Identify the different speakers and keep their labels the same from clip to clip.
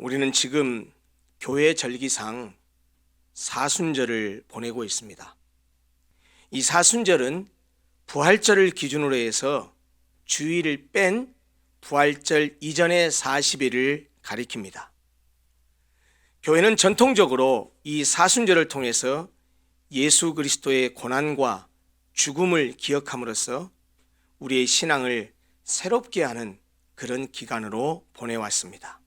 Speaker 1: 우리는 지금 교회 절기상 사순절을 보내고 있습니다. 이 사순절은 부활절을 기준으로 해서 주일을 뺀 부활절 이전의 40일을 가리킵니다. 교회는 전통적으로 이 사순절을 통해서 예수 그리스도의 고난과 죽음을 기억함으로써 우리의 신앙을 새롭게 하는 그런 기간으로 보내왔습니다.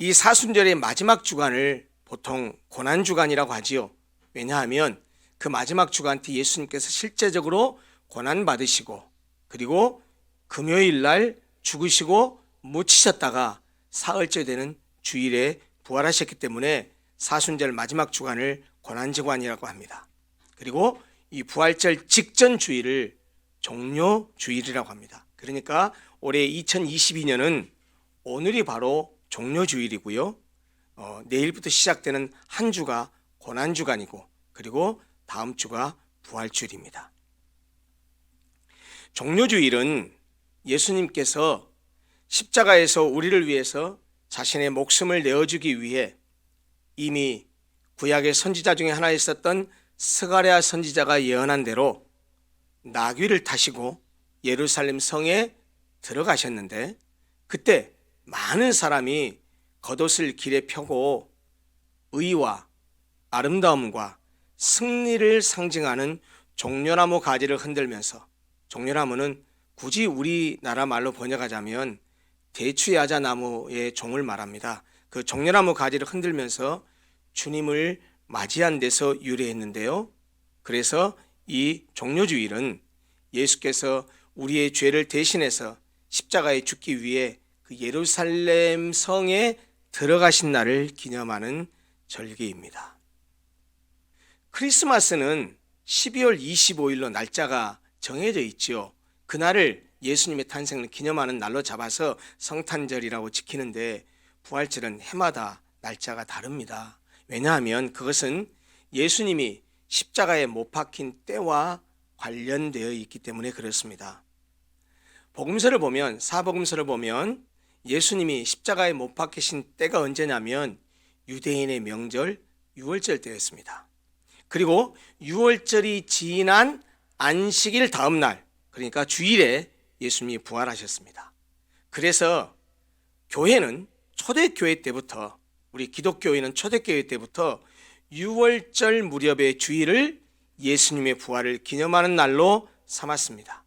Speaker 1: 이 사순절의 마지막 주간을 보통 고난주간이라고 하지요. 왜냐하면 그 마지막 주간 때 예수님께서 실제적으로 고난받으시고 그리고 금요일 날 죽으시고 묻히셨다가 사흘째 되는 주일에 부활하셨기 때문에 사순절 마지막 주간을 고난주간이라고 합니다. 그리고 이 부활절 직전 주일을 종료주일이라고 합니다. 그러니까 올해 2022년은 오늘이 바로 종료주일이고요. 내일부터 시작되는 한 주가 고난주간이고 그리고 다음 주가 부활주일입니다. 종료주일은 예수님께서 십자가에서 우리를 위해서 자신의 목숨을 내어주기 위해 이미 구약의 선지자 중에 하나 있었던 스가랴 선지자가 예언한 대로 나귀를 타시고 예루살렘 성에 들어가셨는데 그때 많은 사람이 겉옷을 길에 펴고 의와 아름다움과 승리를 상징하는 종려나무 가지를 흔들면서, 종려나무는 굳이 우리나라 말로 번역하자면 대추야자나무의 종을 말합니다. 그 종려나무 가지를 흔들면서 주님을 맞이한 데서 유래했는데요. 그래서 이 종료주일은 예수께서 우리의 죄를 대신해서 십자가에 죽기 위해 그 예루살렘 성에 들어가신 날을 기념하는 절기입니다. 크리스마스는 12월 25일로 날짜가 정해져 있지요. 그날을 예수님의 탄생을 기념하는 날로 잡아서 성탄절이라고 지키는데 부활절은 해마다 날짜가 다릅니다. 왜냐하면 그것은 예수님이 십자가에 못 박힌 때와 관련되어 있기 때문에 그렇습니다. 복음서를 보면, 사복음서를 보면 예수님이 십자가에 못 박히신 때가 언제냐면 유대인의 명절 유월절 때였습니다. 그리고 유월절이 지난 안식일 다음 날, 그러니까 주일에 예수님이 부활하셨습니다. 그래서 교회는 초대교회 때부터, 우리 기독교인은 초대교회 때부터 유월절 무렵의 주일을 예수님의 부활을 기념하는 날로 삼았습니다.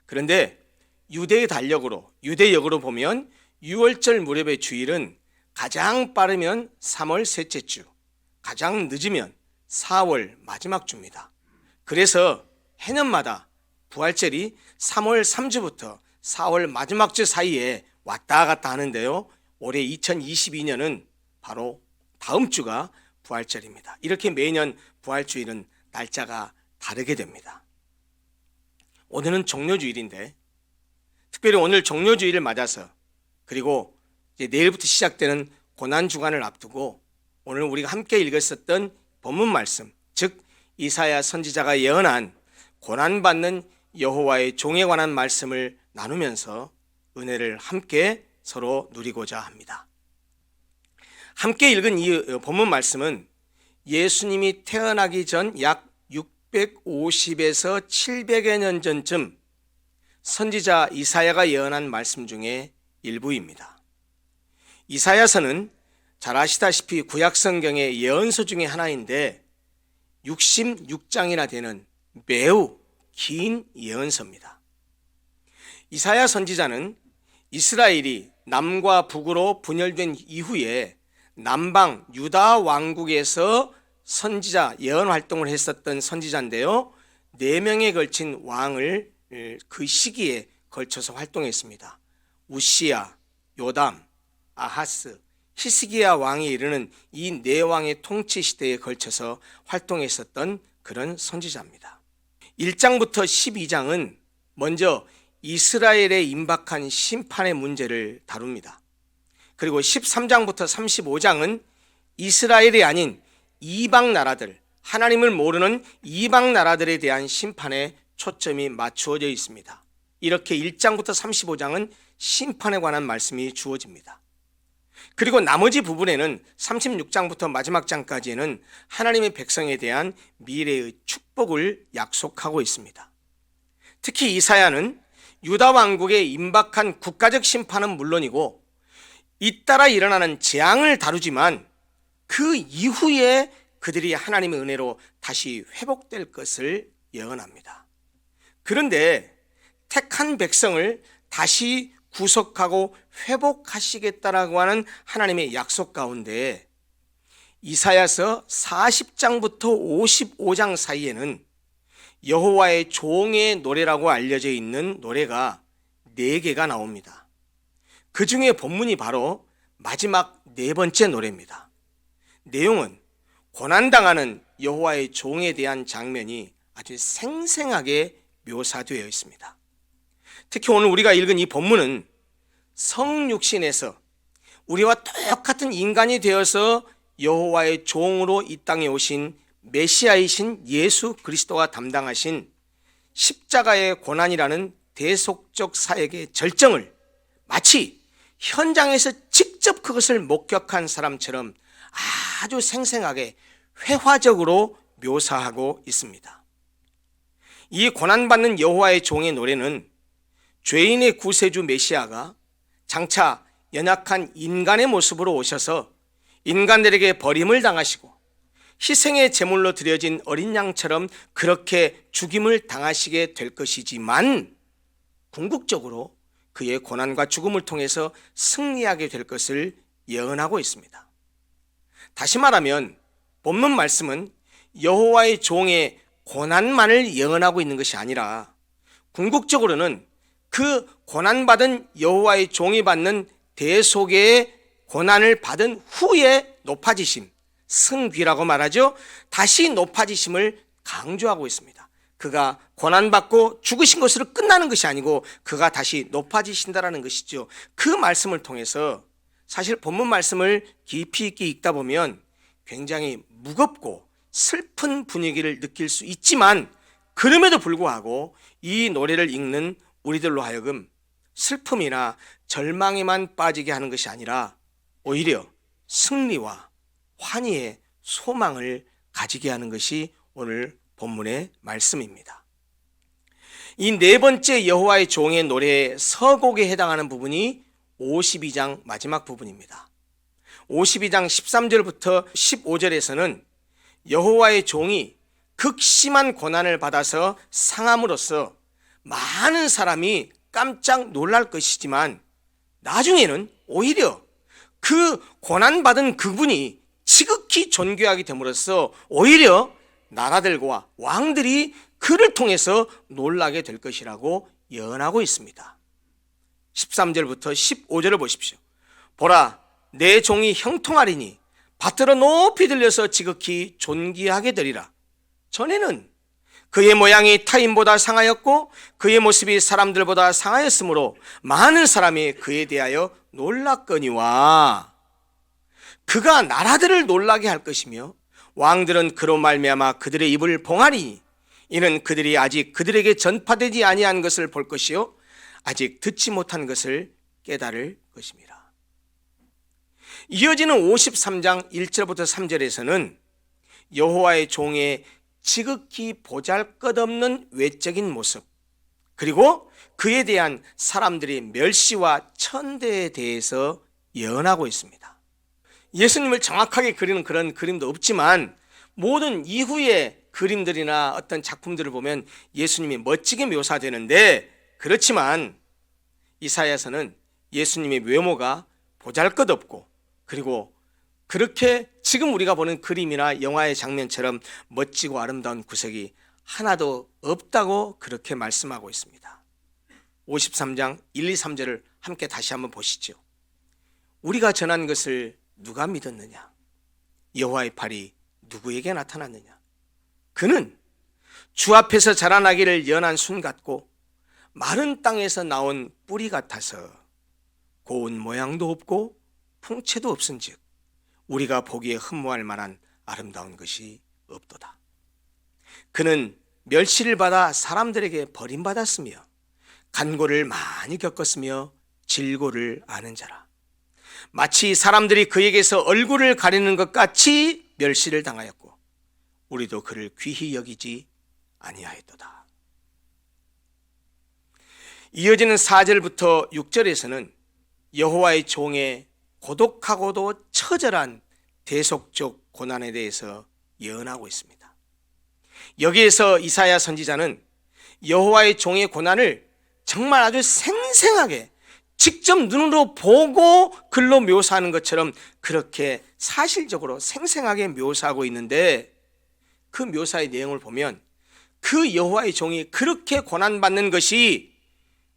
Speaker 1: 그런데 유대역으로 보면 유월절 무렵의 주일은 가장 빠르면 3월 셋째 주, 가장 늦으면 4월 마지막 주입니다. 그래서 해년마다 부활절이 3월 3주부터 4월 마지막 주 사이에 왔다 갔다 하는데요. 올해 2022년은 바로 다음 주가 부활절입니다. 이렇게 매년 부활주일은 날짜가 다르게 됩니다. 오늘은 종료주일인데 특별히 오늘 종료주일을 맞아서 그리고 이제 내일부터 시작되는 고난주간을 앞두고 오늘 우리가 함께 읽었었던 본문 말씀, 즉 이사야 선지자가 예언한 고난받는 여호와의 종에 관한 말씀을 나누면서 은혜를 함께 서로 누리고자 합니다. 함께 읽은 이 본문 말씀은 예수님이 태어나기 전 약 650에서 700여 년 전쯤 선지자 이사야가 예언한 말씀 중에 일부입니다. 이사야서는 잘 아시다시피 구약성경의 예언서 중에 하나인데 66장이나 되는 매우 긴 예언서입니다. 이사야 선지자는 이스라엘이 남과 북으로 분열된 이후에 남방 유다 왕국에서 선지자 예언 활동을 했었던 선지자인데요. 4명에 걸친 왕을 그 시기에 걸쳐서 활동했습니다. 우시야, 요담, 아하스, 히스기야 왕에 이르는 이 4왕의 통치 시대에 걸쳐서 활동했었던 그런 선지자입니다. 1장부터 12장은 먼저 이스라엘에 임박한 심판의 문제를 다룹니다. 그리고 13장부터 35장은 이스라엘이 아닌 이방 나라들, 하나님을 모르는 이방 나라들에 대한 심판에 초점이 맞추어져 있습니다. 이렇게 1장부터 35장은 심판에 관한 말씀이 주어집니다. 그리고 나머지 부분에는 36장부터 마지막 장까지는 하나님의 백성에 대한 미래의 축복을 약속하고 있습니다. 특히 이사야는 유다 왕국의 임박한 국가적 심판은 물론이고 잇따라 일어나는 재앙을 다루지만 그 이후에 그들이 하나님의 은혜로 다시 회복될 것을 예언합니다. 그런데 택한 백성을 다시 구속하고 회복하시겠다라고 하는 하나님의 약속 가운데 이사야서 40장부터 55장 사이에는 여호와의 종의 노래라고 알려져 있는 노래가 4개가 나옵니다. 그 중에 본문이 바로 마지막 4번째 노래입니다. 내용은 고난당하는 여호와의 종에 대한 장면이 아주 생생하게 묘사되어 있습니다. 특히 오늘 우리가 읽은 이 본문은 성육신에서 우리와 똑같은 인간이 되어서 여호와의 종으로 이 땅에 오신 메시아이신 예수 그리스도가 담당하신 십자가의 고난이라는 대속적 사역의 절정을 마치 현장에서 직접 그것을 목격한 사람처럼 아주 생생하게 회화적으로 묘사하고 있습니다. 이 고난받는 여호와의 종의 노래는 죄인의 구세주 메시아가 장차 연약한 인간의 모습으로 오셔서 인간들에게 버림을 당하시고 희생의 제물로 드려진 어린 양처럼 그렇게 죽임을 당하시게 될 것이지만 궁극적으로 그의 고난과 죽음을 통해서 승리하게 될 것을 예언하고 있습니다. 다시 말하면 본문 말씀은 여호와의 종의 고난만을 예언하고 있는 것이 아니라 궁극적으로는 그 고난받은 여호와의 종이 받는 대속의 고난을 받은 후에 높아지심, 승귀라고 말하죠. 다시 높아지심을 강조하고 있습니다. 그가 고난받고 죽으신 것으로 끝나는 것이 아니고 그가 다시 높아지신다라는 것이죠. 그 말씀을 통해서 사실 본문 말씀을 깊이 있게 읽다 보면 굉장히 무겁고 슬픈 분위기를 느낄 수 있지만 그럼에도 불구하고 이 노래를 읽는 우리들로 하여금 슬픔이나 절망에만 빠지게 하는 것이 아니라 오히려 승리와 환희의 소망을 가지게 하는 것이 오늘 본문의 말씀입니다. 이 4번째 여호와의 종의 노래의 서곡에 해당하는 부분이 52장 마지막 부분입니다. 52장 13절부터 15절에서는 여호와의 종이 극심한 고난을 받아서 상함으로써 많은 사람이 깜짝 놀랄 것이지만 나중에는 오히려 그 고난받은 그분이 지극히 존귀하게 됨으로써 오히려 나라들과 왕들이 그를 통해서 놀라게 될 것이라고 예언하고 있습니다. 13절부터 15절을 보십시오. 보라, 내 종이 형통하리니 밭으로 높이 들려서 지극히 존귀하게 되리라. 전에는 그의 모양이 타인보다 상하였고 그의 모습이 사람들보다 상하였으므로 많은 사람이 그에 대하여 놀랐거니와 그가 나라들을 놀라게 할 것이며 왕들은 그로 말미암아 그들의 입을 봉하리니 이는 그들이 아직 그들에게 전파되지 아니한 것을 볼 것이요 아직 듣지 못한 것을 깨달을 것입니다. 이어지는 53장 1절부터 3절에서는 여호와의 종의 지극히 보잘것없는 외적인 모습 그리고 그에 대한 사람들의 멸시와 천대에 대해서 예언하고 있습니다. 예수님을 정확하게 그리는 그런 그림도 없지만 모든 이후의 그림들이나 어떤 작품들을 보면 예수님이 멋지게 묘사되는데 그렇지만 이사야서는 예수님의 외모가 보잘것없고 그리고 그렇게 지금 우리가 보는 그림이나 영화의 장면처럼 멋지고 아름다운 구석이 하나도 없다고 그렇게 말씀하고 있습니다. 53장 1, 2, 3절을 함께 다시 한번 보시죠. 우리가 전한 것을 누가 믿었느냐? 여호와의 팔이 누구에게 나타났느냐? 그는 주 앞에서 자라나기를 연한 순 같고 마른 땅에서 나온 뿌리 같아서 고운 모양도 없고 풍채도 없은즉 우리가 보기에 흠모할 만한 아름다운 것이 없도다. 그는 멸시를 받아 사람들에게 버림받았으며 간고를 많이 겪었으며 질고를 아는 자라. 마치 사람들이 그에게서 얼굴을 가리는 것 같이 멸시를 당하였고 우리도 그를 귀히 여기지 아니하였도다. 이어지는 4절부터 6절에서는 여호와의 종의 고독하고도 처절한 대속적 고난에 대해서 예언하고 있습니다. 여기에서 이사야 선지자는 여호와의 종의 고난을 정말 아주 생생하게 직접 눈으로 보고 글로 묘사하는 것처럼 그렇게 사실적으로 생생하게 묘사하고 있는데, 그 묘사의 내용을 보면 그 여호와의 종이 그렇게 고난받는 것이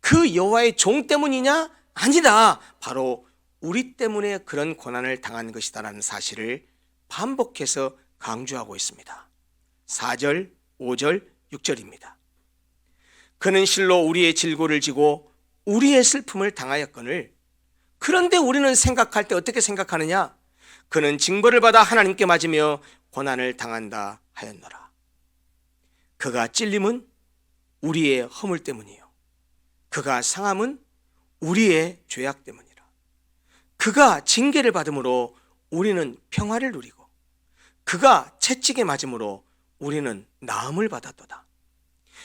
Speaker 1: 그 여호와의 종 때문이냐? 아니다. 바로 우리 때문에 그런 고난을 당한 것이다라는 사실을 반복해서 강조하고 있습니다. 4절, 5절, 6절입니다. 그는 실로 우리의 질고를 지고 우리의 슬픔을 당하였거늘 그런데 우리는 생각할 때 어떻게 생각하느냐? 그는 징벌을 받아 하나님께 맞으며 고난을 당한다 하였노라. 그가 찔림은 우리의 허물 때문이요 그가 상함은 우리의 죄악 때문이라. 그가 징계를 받음으로 우리는 평화를 누리고 그가 채찍에 맞음으로 우리는 나음을 받았도다.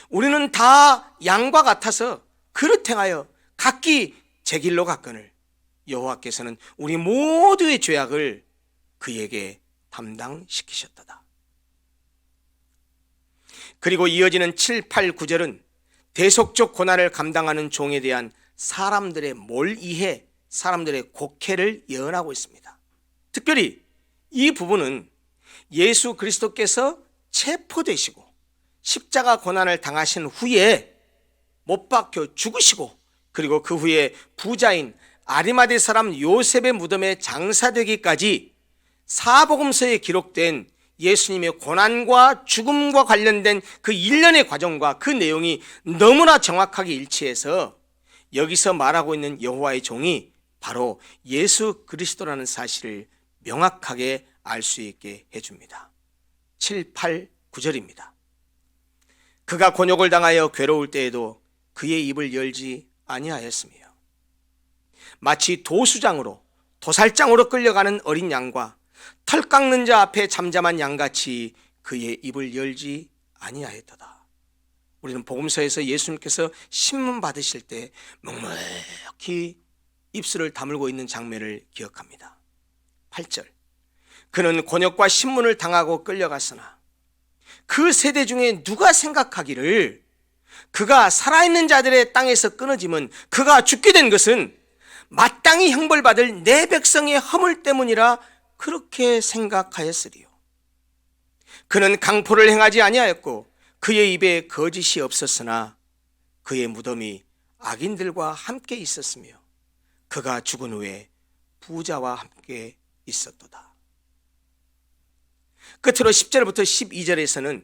Speaker 1: 우리는 다 양과 같아서 그릇 행하여 각기 제 길로 갔거늘 여호와께서는 우리 모두의 죄악을 그에게 담당시키셨도다. 그리고 이어지는 7, 8, 9절은 대속적 고난을 감당하는 종에 대한 사람들의 몰이해, 사람들의 곡해를 예언하고 있습니다. 특별히 이 부분은 예수 그리스도께서 체포되시고 십자가 고난을 당하신 후에 못 박혀 죽으시고 그리고 그 후에 부자인 아리마대 사람 요셉의 무덤에 장사되기까지 사복음서에 기록된 예수님의 고난과 죽음과 관련된 그 일련의 과정과 그 내용이 너무나 정확하게 일치해서 여기서 말하고 있는 여호와의 종이 바로 예수 그리스도라는 사실을 명확하게 알 수 있게 해줍니다. 7, 8, 9절입니다. 그가 곤욕을 당하여 괴로울 때에도 그의 입을 열지 아니하였으며 마치 도수장으로 도살장으로 끌려가는 어린 양과 털 깎는 자 앞에 잠잠한 양같이 그의 입을 열지 아니하였도다. 우리는 복음서에서 예수님께서 신문 받으실 때 묵묵히 입술을 다물고 있는 장면을 기억합니다. 8절 그는 곤욕과 신문을 당하고 끌려갔으나 그 세대 중에 누가 생각하기를 그가 살아있는 자들의 땅에서 끊어지면 그가 죽게 된 것은 마땅히 형벌받을 내 백성의 허물 때문이라 그렇게 생각하였으리요. 그는 강포를 행하지 아니하였고 그의 입에 거짓이 없었으나 그의 무덤이 악인들과 함께 있었으며 그가 죽은 후에 부자와 함께 있었도다. 끝으로 10절부터 12절에서는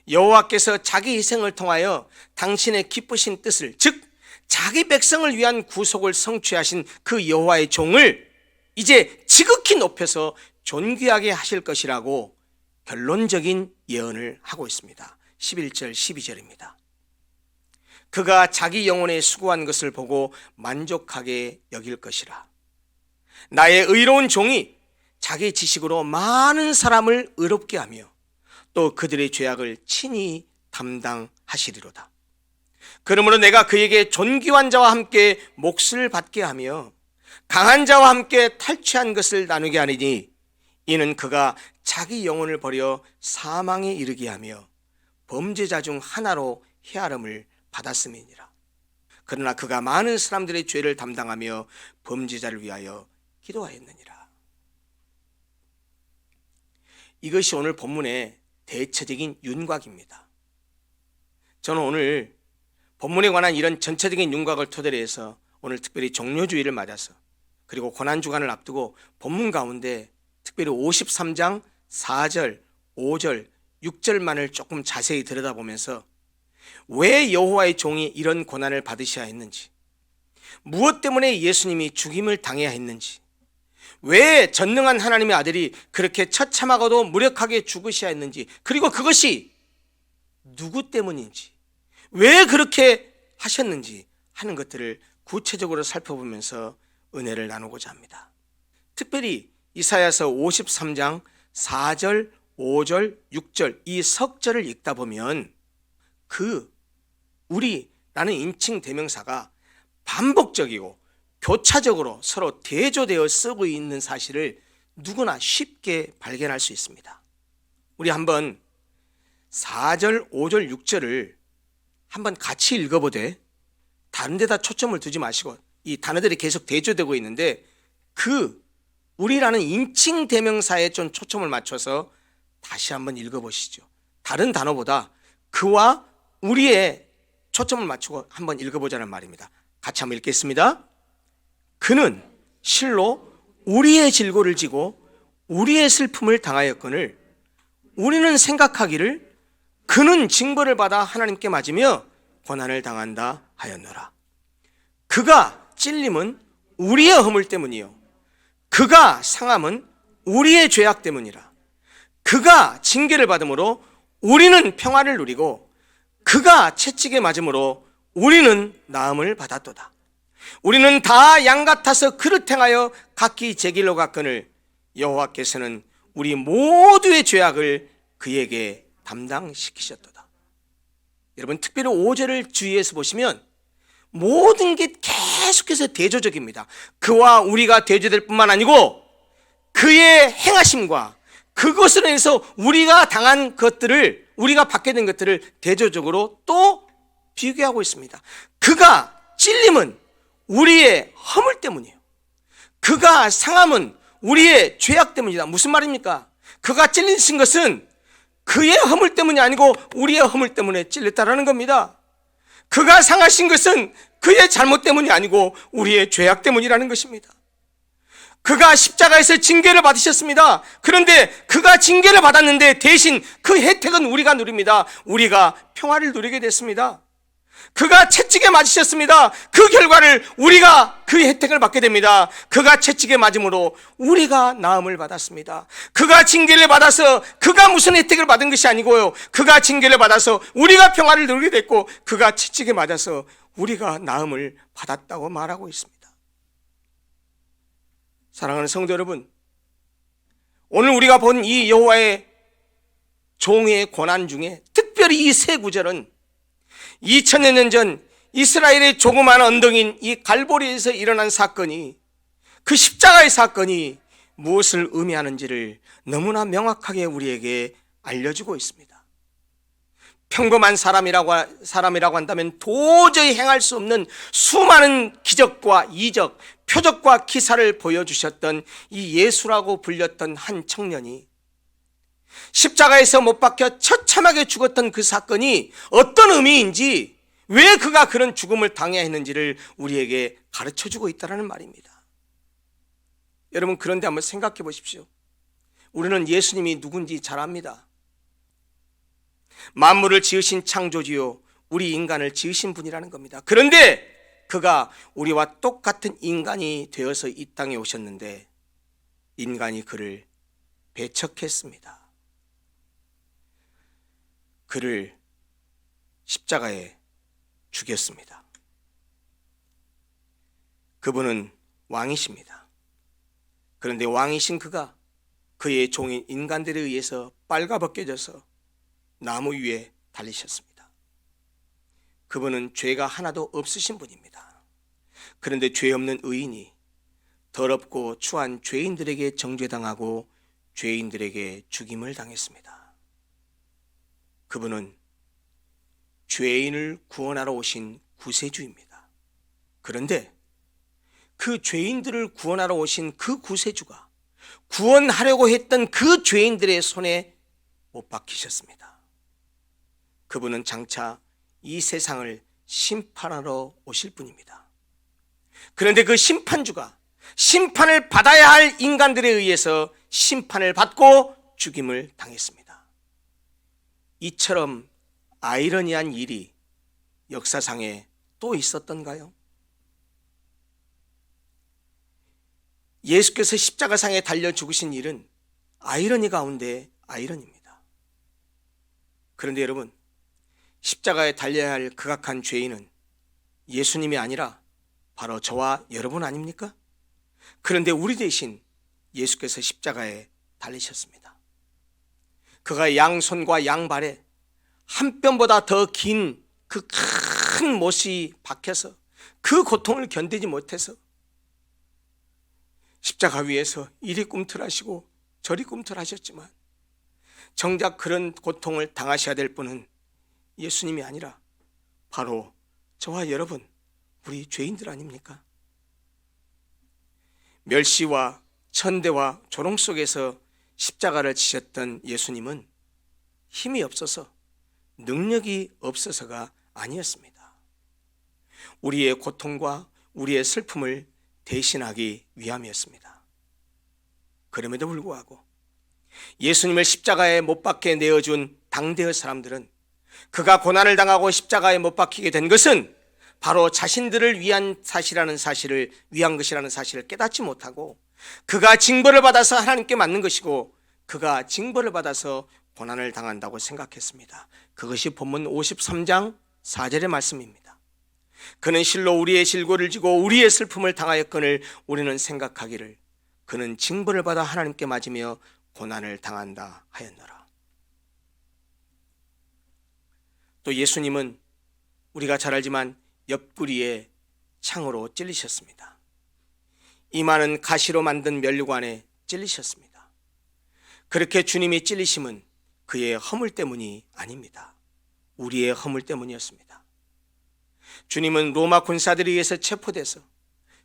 Speaker 1: 여호와께서 자기 희생을 통하여 당신의 기쁘신 뜻을, 즉 자기 백성을 위한 구속을 성취하신 그 여호와의 종을 이제 지극히 높여서 존귀하게 하실 것이라고 결론적인 예언을 하고 있습니다. 11절 12절입니다. 그가 자기 영혼에 수고한 것을 보고 만족하게 여길 것이라. 나의 의로운 종이 자기 지식으로 많은 사람을 의롭게 하며 또 그들의 죄악을 친히 담당하시리로다. 그러므로 내가 그에게 존귀한 자와 함께 몫을 받게 하며 강한 자와 함께 탈취한 것을 나누게 하리니 이는 그가 자기 영혼을 버려 사망에 이르게 하며 범죄자 중 하나로 헤아림을 받았음이니라. 그러나 그가 많은 사람들의 죄를 담당하며 범죄자를 위하여 기도하였느니라. 이것이 오늘 본문의 대체적인 윤곽입니다. 저는 오늘 본문에 관한 이런 전체적인 윤곽을 토대로 해서 오늘 특별히 종료주일을 맞아서 그리고 고난주간을 앞두고 본문 가운데 특별히 53장 4절, 5절, 6절만을 조금 자세히 들여다보면서 왜 여호와의 종이 이런 고난을 받으셔야 했는지, 무엇 때문에 예수님이 죽임을 당해야 했는지, 왜 전능한 하나님의 아들이 그렇게 처참하고도 무력하게 죽으셔야 했는지, 그리고 그것이 누구 때문인지, 왜 그렇게 하셨는지 하는 것들을 구체적으로 살펴보면서 은혜를 나누고자 합니다. 특별히 이사야서 53장 4절, 5절, 6절 이 석절을 읽다 보면 우리라는 인칭 대명사가 반복적이고 교차적으로 서로 대조되어 쓰고 있는 사실을 누구나 쉽게 발견할 수 있습니다. 우리 한번 4절, 5절, 6절을 한번 같이 읽어보되 다른 데다 초점을 두지 마시고 이 단어들이 계속 대조되고 있는데 우리라는 인칭 대명사에 좀 초점을 맞춰서 다시 한번 읽어보시죠. 다른 단어보다 그와 우리의 초점을 맞추고 한번 읽어보자는 말입니다. 같이 한번 읽겠습니다. 그는 실로 우리의 질고를 지고 우리의 슬픔을 당하였거늘 우리는 생각하기를 그는 징벌을 받아 하나님께 맞으며 고난을 당한다 하였노라. 그가 찔림은 우리의 허물 때문이요 그가 상함은 우리의 죄악 때문이라. 그가 징계를 받음으로 우리는 평화를 누리고 그가 채찍에 맞음으로 우리는 나음을 받았도다. 우리는 다 양 같아서 그릇 행하여 각기 제 길로 갔거늘 여호와께서는 우리 모두의 죄악을 그에게 담당시키셨도다. 여러분 특별히 5절을 주의해서 보시면 모든 게 계속해서 대조적입니다. 그와 우리가 대조될 뿐만 아니고 그의 행하심과 그것으로 인해서 우리가 당한 것들을, 우리가 받게 된 것들을 대조적으로 또 비교하고 있습니다. 그가 찔림은 우리의 허물 때문이에요. 그가 상함은 우리의 죄악 때문이다. 무슨 말입니까? 그가 찔리신 것은 그의 허물 때문이 아니고 우리의 허물 때문에 찔렸다라는 겁니다. 그가 상하신 것은 그의 잘못 때문이 아니고 우리의 죄악 때문이라는 것입니다. 그가 십자가에서 징계를 받으셨습니다. 그런데 그가 징계를 받았는데 대신 그 혜택은 우리가 누립니다. 우리가 평화를 누리게 됐습니다. 그가 채찍에 맞으셨습니다. 그 결과를 우리가 그 혜택을 받게 됩니다. 그가 채찍에 맞음으로 우리가 나음을 받았습니다. 그가 징계를 받아서 그가 무슨 혜택을 받은 것이 아니고요, 그가 징계를 받아서 우리가 평화를 누리게 됐고 그가 채찍에 맞아서 우리가 나음을 받았다고 말하고 있습니다. 사랑하는 성도 여러분, 오늘 우리가 본 이 여호와의 종의 고난 중에 특별히 이 세 구절은 2000여 년 전 이스라엘의 조그마한 언덕인 이 갈보리에서 일어난 사건이, 그 십자가의 사건이 무엇을 의미하는지를 너무나 명확하게 우리에게 알려주고 있습니다. 평범한 사람이라고 한다면 도저히 행할 수 없는 수많은 기적과 이적, 표적과 기사를 보여주셨던 이 예수라고 불렸던 한 청년이 십자가에서 못 박혀 처참하게 죽었던 그 사건이 어떤 의미인지, 왜 그가 그런 죽음을 당해야 했는지를 우리에게 가르쳐주고 있다는 말입니다. 여러분, 그런데 한번 생각해 보십시오. 우리는 예수님이 누군지 잘 압니다. 만물을 지으신 창조주요 우리 인간을 지으신 분이라는 겁니다. 그런데 그가 우리와 똑같은 인간이 되어서 이 땅에 오셨는데 인간이 그를 배척했습니다. 그를 십자가에 죽였습니다. 그분은 왕이십니다. 그런데 왕이신 그가 그의 종인 인간들에 의해서 빨가벗겨져서 나무 위에 달리셨습니다. 그분은 죄가 하나도 없으신 분입니다. 그런데 죄 없는 의인이 더럽고 추한 죄인들에게 정죄당하고 죄인들에게 죽임을 당했습니다. 그분은 죄인을 구원하러 오신 구세주입니다. 그런데 그 죄인들을 구원하러 오신 그 구세주가 구원하려고 했던 그 죄인들의 손에 못 박히셨습니다. 그분은 장차 이 세상을 심판하러 오실 분입니다. 그런데 그 심판주가 심판을 받아야 할 인간들에 의해서 심판을 받고 죽임을 당했습니다. 이처럼 아이러니한 일이 역사상에 또 있었던가요? 예수께서 십자가상에 달려 죽으신 일은 아이러니 가운데 아이러니입니다. 그런데 여러분, 십자가에 달려야 할 극악한 죄인은 예수님이 아니라 바로 저와 여러분 아닙니까? 그런데 우리 대신 예수께서 십자가에 달리셨습니다. 그가 양손과 양발에 한 뼘보다 더 긴 그 큰 못이 박혀서 그 고통을 견디지 못해서 십자가 위에서 이리 꿈틀하시고 저리 꿈틀하셨지만 정작 그런 고통을 당하셔야 될 분은 예수님이 아니라 바로 저와 여러분, 우리 죄인들 아닙니까? 멸시와 천대와 조롱 속에서 십자가를 지셨던 예수님은 힘이 없어서, 능력이 없어서가 아니었습니다. 우리의 고통과 우리의 슬픔을 대신하기 위함이었습니다. 그럼에도 불구하고 예수님을 십자가에 못 박게 내어준 당대의 사람들은 그가 고난을 당하고 십자가에 못 박히게 된 것은 바로 자신들을 위한 것이라는 사실을 깨닫지 못하고, 그가 징벌을 받아서 하나님께 맞는 것이고 그가 징벌을 받아서 고난을 당한다고 생각했습니다. 그것이 본문 53장 4절의 말씀입니다. 그는 실로 우리의 질고를 지고 우리의 슬픔을 당하였거늘 우리는 생각하기를 그는 징벌을 받아 하나님께 맞으며 고난을 당한다 하였노라. 또 예수님은 우리가 잘 알지만 옆구리에 창으로 찔리셨습니다. 이마는 가시로 만든 면류관에 찔리셨습니다. 그렇게 주님이 찔리심은 그의 허물 때문이 아닙니다. 우리의 허물 때문이었습니다. 주님은 로마 군사들에 의해서 체포돼서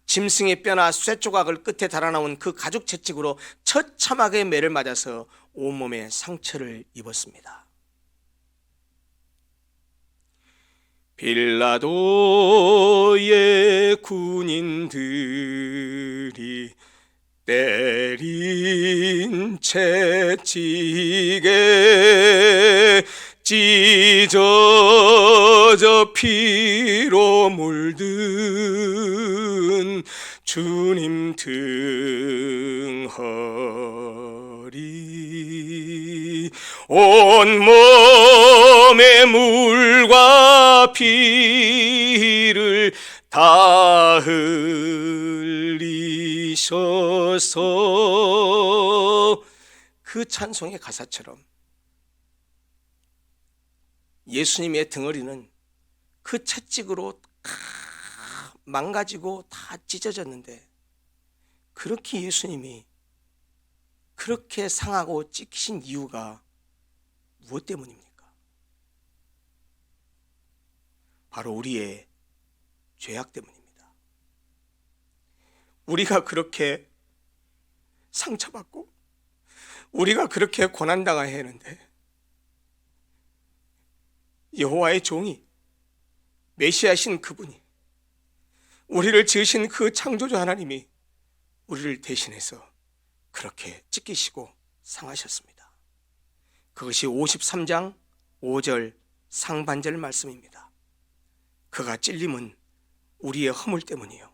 Speaker 1: 짐승의 뼈나 쇠 조각을 끝에 달아나온 그 가죽 채찍으로 처참하게 매를 맞아서 온몸에 상처를 입었습니다. 빌라도의 군인들이 때린 채찍에 찢어져 피로 물든 주님 등허리 온몸에 물과 피를 다 흘리셔서 그 찬송의 가사처럼 예수님의 등허리는 그 채찍으로 다 망가지고 다 찢어졌는데, 그렇게 예수님이 그렇게 상하고 찢기신 이유가 무엇 때문입니까? 바로 우리의 죄악 때문입니다. 우리가 그렇게 상처받고 우리가 그렇게 고난당해야 하는데, 여호와의 종이, 메시아신 그분이, 우리를 지으신 그 창조주 하나님이 우리를 대신해서 그렇게 찢기시고 상하셨습니다. 그것이 53장 5절 상반절 말씀입니다. 그가 찔림은 우리의 허물 때문이요,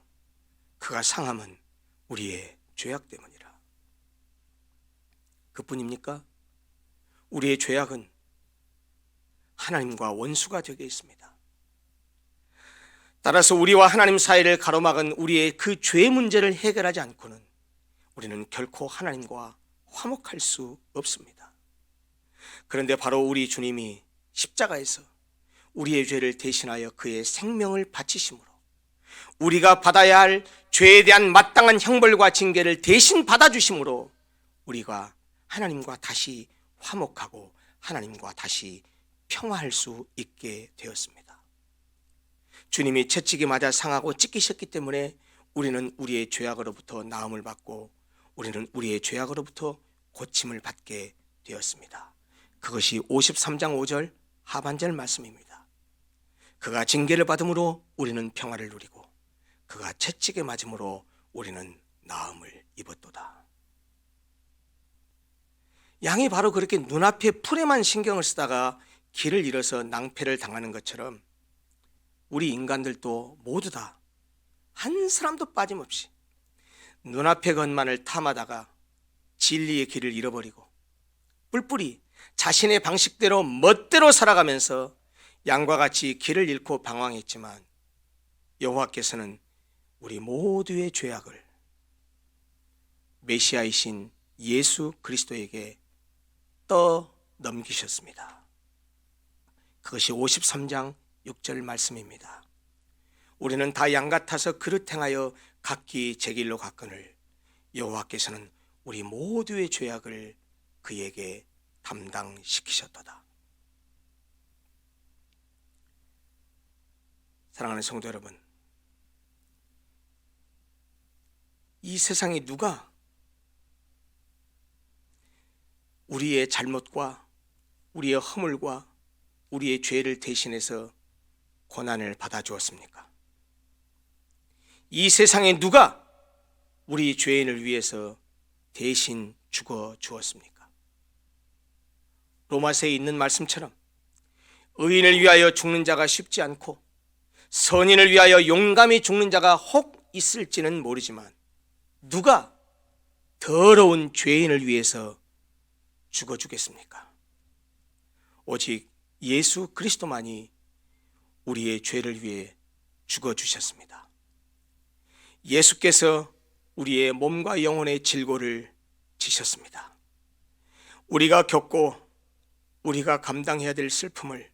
Speaker 1: 그가 상함은 우리의 죄악 때문이라. 그뿐입니까? 우리의 죄악은 하나님과 원수가 되게 있습니다. 따라서 우리와 하나님 사이를 가로막은 우리의 그 죄 문제를 해결하지 않고는 우리는 결코 하나님과 화목할 수 없습니다. 그런데 바로 우리 주님이 십자가에서 우리의 죄를 대신하여 그의 생명을 바치심으로 우리가 받아야 할 죄에 대한 마땅한 형벌과 징계를 대신 받아주심으로 우리가 하나님과 다시 화목하고 하나님과 다시 평화할 수 있게 되었습니다. 주님이 채찍에 맞아 상하고 찢기셨기 때문에 우리는 우리의 죄악으로부터 나음을 받고 우리는 우리의 죄악으로부터 고침을 받게 되었습니다. 그것이 53장 5절 하반절 말씀입니다. 그가 징계를 받음으로 우리는 평화를 누리고 그가 채찍에 맞음으로 우리는 나음을 입었도다. 양이 바로 그렇게 눈앞에 풀에만 신경을 쓰다가 길을 잃어서 낭패를 당하는 것처럼 우리 인간들도 모두 다 한 사람도 빠짐없이 눈앞의 것만을 탐하다가 진리의 길을 잃어버리고 뿔뿔이 자신의 방식대로 멋대로 살아가면서 양과 같이 길을 잃고 방황했지만, 여호와께서는 우리 모두의 죄악을 메시아이신 예수 그리스도에게 떠넘기셨습니다. 그것이 53장 6절 말씀입니다. 우리는 다 양 같아서 그릇 행하여 각기 제 길로 갔거늘 여호와께서는 우리 모두의 죄악을 그에게 담당시키셨도다. 사랑하는 성도 여러분, 이 세상에 누가 우리의 잘못과 우리의 허물과 우리의 죄를 대신해서 고난을 받아주었습니까? 이 세상에 누가 우리 죄인을 위해서 대신 죽어 주었습니까? 로마서에 있는 말씀처럼 의인을 위하여 죽는 자가 쉽지 않고 선인을 위하여 용감히 죽는 자가 혹 있을지는 모르지만 누가 더러운 죄인을 위해서 죽어주겠습니까? 오직 예수 그리스도만이 우리의 죄를 위해 죽어주셨습니다. 예수께서 우리의 몸과 영혼의 질고를 지셨습니다. 우리가 겪고 우리가 감당해야 될 슬픔을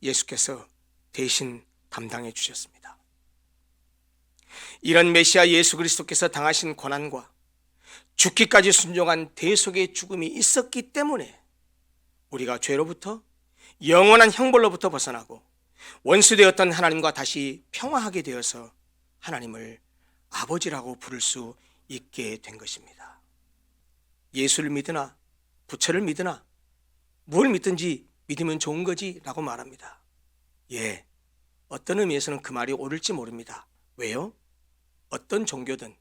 Speaker 1: 예수께서 대신 담당해 주셨습니다. 이런 메시아 예수 그리스도께서 당하신 고난과 죽기까지 순종한 대속의 죽음이 있었기 때문에 우리가 죄로부터 영원한 형벌로부터 벗어나고 원수되었던 하나님과 다시 평화하게 되어서 하나님을 아버지라고 부를 수 있게 된 것입니다. 예수를 믿으나 부처를 믿으나 뭘 믿든지 믿으면 좋은 거지 라고 말합니다. 예, 어떤 의미에서는 그 말이 옳을지 모릅니다. 왜요? 어떤 종교든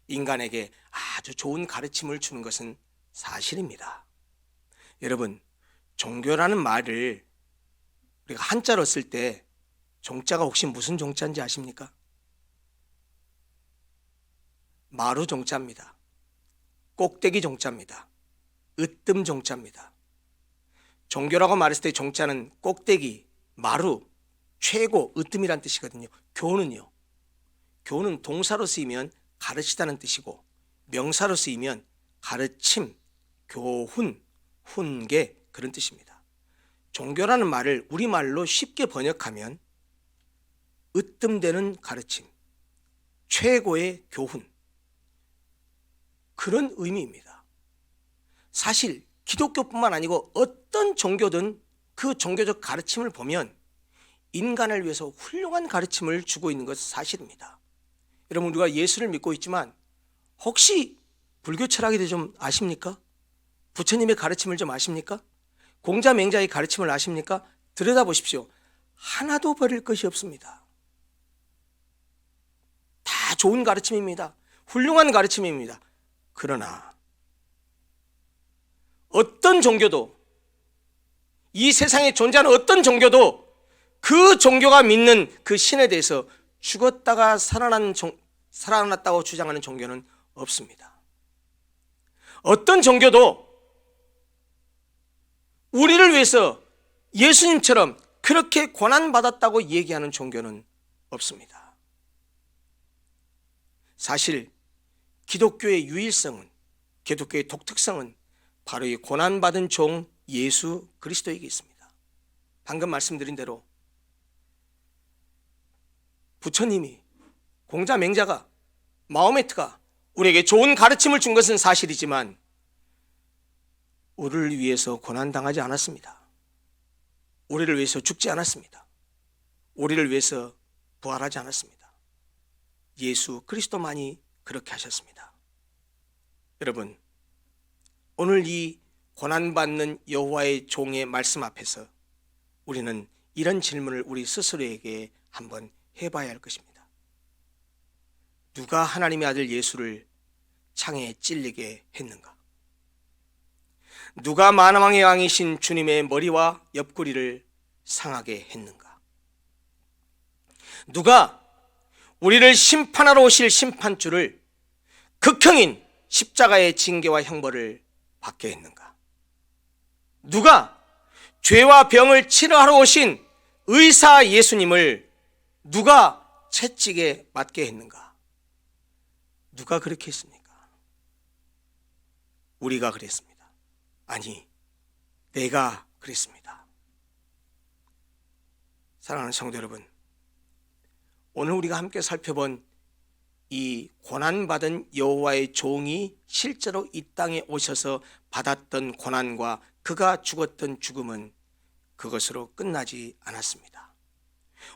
Speaker 1: 인간에게 아주 좋은 가르침을 주는 것은 사실입니다. 여러분, 종교라는 말을 우리가 한자로 쓸 때 종자가 혹시 무슨 종자인지 아십니까? 마루 종자입니다. 꼭대기 종자입니다. 으뜸 종자입니다. 종교라고 말했을 때 종자는 꼭대기, 마루, 최고, 으뜸이란 뜻이거든요. 교는요. 교는 동사로 쓰이면 가르치다는 뜻이고 명사로 쓰이면 가르침, 교훈, 훈계 그런 뜻입니다. 종교라는 말을 우리말로 쉽게 번역하면 으뜸되는 가르침, 최고의 교훈 그런 의미입니다. 사실 기독교뿐만 아니고 어떤 종교든 그 종교적 가르침을 보면 인간을 위해서 훌륭한 가르침을 주고 있는 것은 사실입니다. 여러분, 우리가 예수를 믿고 있지만 혹시 불교 철학에 대해 좀 아십니까? 부처님의 가르침을 좀 아십니까? 공자맹자의 가르침을 아십니까? 들여다보십시오. 하나도 버릴 것이 없습니다. 다 좋은 가르침입니다. 훌륭한 가르침입니다. 그러나 어떤 종교도, 이 세상에 존재하는 어떤 종교도 그 종교가 믿는 그 신에 대해서 죽었다가 살아났다고 주장하는 종교는 없습니다. 어떤 종교도 우리를 위해서 예수님처럼 그렇게 고난받았다고 얘기하는 종교는 없습니다. 사실 기독교의 유일성은, 기독교의 독특성은 바로 이 고난받은 종 예수 그리스도에게 있습니다. 방금 말씀드린 대로 부처님이, 공자맹자가, 마호메트가 우리에게 좋은 가르침을 준 것은 사실이지만 우리를 위해서 고난당하지 않았습니다. 우리를 위해서 죽지 않았습니다. 우리를 위해서 부활하지 않았습니다. 예수 그리스도만이 그렇게 하셨습니다. 여러분, 오늘 이 고난받는 여호와의 종의 말씀 앞에서 우리는 이런 질문을 우리 스스로에게 한번 해봐야 할 것입니다. 누가 하나님의 아들 예수를 창에 찔리게 했는가? 누가 만왕의 왕이신 주님의 머리와 옆구리를 상하게 했는가? 누가 우리를 심판하러 오실 심판주를 극형인 십자가의 징계와 형벌을 받게 했는가? 누가 죄와 병을 치료하러 오신 의사 예수님을 누가 채찍에 맞게 했는가? 누가 그렇게 했습니까? 우리가 그랬습니다. 아니, 내가 그랬습니다. 사랑하는 성도 여러분, 오늘 우리가 함께 살펴본 이 고난받은 여호와의 종이 실제로 이 땅에 오셔서 받았던 고난과 그가 죽었던 죽음은 그것으로 끝나지 않았습니다.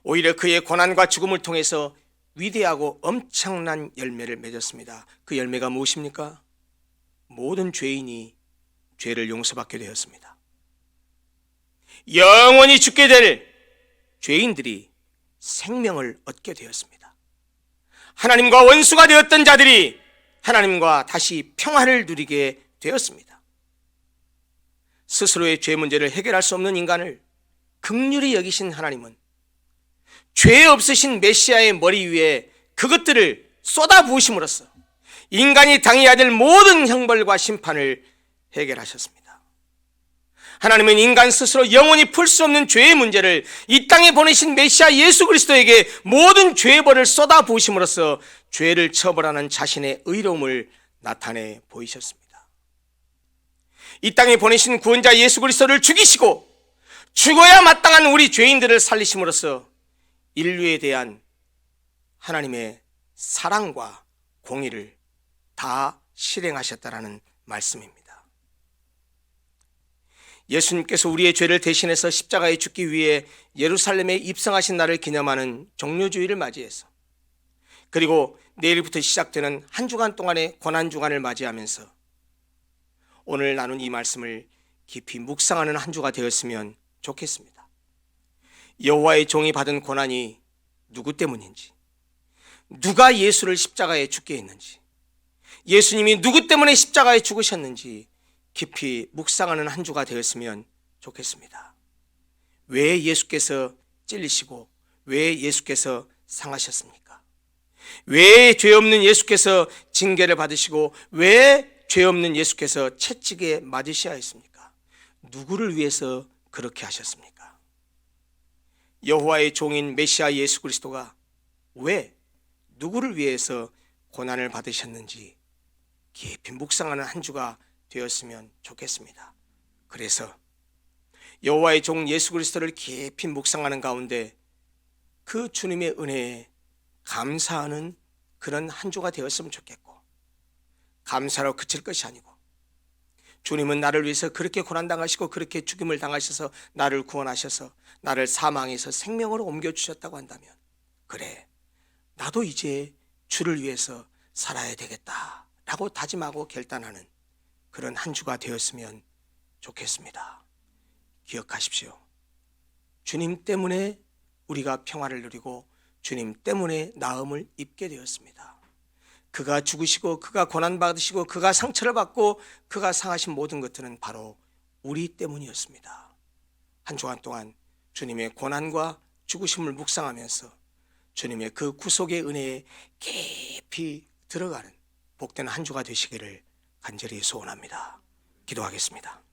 Speaker 1: 오히려 그의 고난과 죽음을 통해서 위대하고 엄청난 열매를 맺었습니다. 그 열매가 무엇입니까? 모든 죄인이 죄를 용서받게 되었습니다. 영원히 죽게 될 죄인들이 생명을 얻게 되었습니다. 하나님과 원수가 되었던 자들이 하나님과 다시 평화를 누리게 되었습니다. 스스로의 죄 문제를 해결할 수 없는 인간을 긍휼히 여기신 하나님은 죄 없으신 메시아의 머리 위에 그것들을 쏟아부으심으로써 인간이 당해야 될 모든 형벌과 심판을 해결하셨습니다. 하나님은 인간 스스로 영원히 풀 수 없는 죄의 문제를 이 땅에 보내신 메시아 예수 그리스도에게 모든 죄의 벌을 쏟아부으심으로써 죄를 처벌하는 자신의 의로움을 나타내 보이셨습니다. 이 땅에 보내신 구원자 예수 그리스도를 죽이시고 죽어야 마땅한 우리 죄인들을 살리심으로써 인류에 대한 하나님의 사랑과 공의를 다 실행하셨다라는 말씀입니다. 예수님께서 우리의 죄를 대신해서 십자가에 죽기 위해 예루살렘에 입성하신 날을 기념하는 종료주일을 맞이해서, 그리고 내일부터 시작되는 한 주간 동안의 고난주간을 맞이하면서 오늘 나눈 이 말씀을 깊이 묵상하는 한 주가 되었으면 좋겠습니다. 여호와의 종이 받은 고난이 누구 때문인지, 누가 예수를 십자가에 죽게 했는지, 예수님이 누구 때문에 십자가에 죽으셨는지 깊이 묵상하는 한 주가 되었으면 좋겠습니다. 왜 예수께서 찔리시고 왜 예수께서 상하셨습니까? 왜 죄 없는 예수께서 징계를 받으시고 왜 죄 없는 예수께서 채찍에 맞으셔야 했습니까? 누구를 위해서 그렇게 하셨습니까? 여호와의 종인 메시아 예수 그리스도가 왜 누구를 위해서 고난을 받으셨는지 깊이 묵상하는 한 주가 되었으면 좋겠습니다. 그래서 여호와의 종 예수 그리스도를 깊이 묵상하는 가운데 그 주님의 은혜에 감사하는 그런 한 주가 되었으면 좋겠고, 감사로 그칠 것이 아니고 주님은 나를 위해서 그렇게 고난당하시고 그렇게 죽임을 당하셔서 나를 구원하셔서 나를 사망에서 생명으로 옮겨주셨다고 한다면, 그래, 나도 이제 주를 위해서 살아야 되겠다 라고 다짐하고 결단하는 그런 한 주가 되었으면 좋겠습니다. 기억하십시오. 주님 때문에 우리가 평화를 누리고 주님 때문에 나음을 입게 되었습니다. 그가 죽으시고 그가 고난받으시고 그가 상처를 받고 그가 상하신 모든 것들은 바로 우리 때문이었습니다. 한 주간 동안 주님의 고난과 죽으심을 묵상하면서 주님의 그 구속의 은혜에 깊이 들어가는 복된 한 주가 되시기를 간절히 소원합니다. 기도하겠습니다.